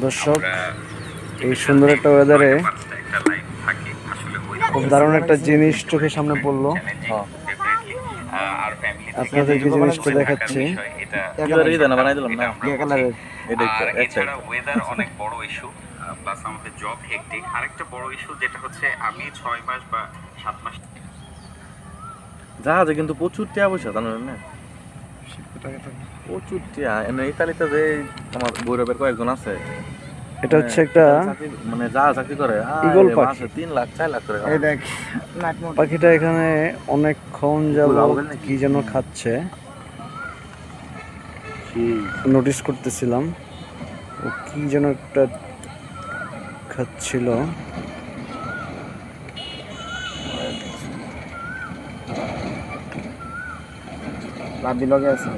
দর্শক, এই সুন্দর একটা ওয়েদারে খুব দারুণ একটা জিনিস চোখের সামনে পড়লো। আপনাদের যে জিনিসটা দেখাচ্ছি, এছাড়া ওয়েদার অনেক বড় ইস্যু, প্লাস আমাদের জব হেক্টিক। আরেকটা বড় ইস্যু যেটা হচ্ছে আমি 6 মাস বা 7 মাস জাহাজে কিন্তু প্রচুর টিয়া পয়সা জানেন না, প্রচুর টিয়া। এমনি ইতালিতে যে আমার গৌরবের কয়েকজন আছে, এটা হচ্ছে একটা মানে যা চাকরি করে ঈগল পাখি। 3 লাখ 4 লাখ করে। পাখিটা এখানে অনেকক্ষণ যাবত কি যেন খাচ্ছে, নোটিস করতেছিলাম। ও কি যেন একটা খাচ্ছিল। লাভ দিল গেছে।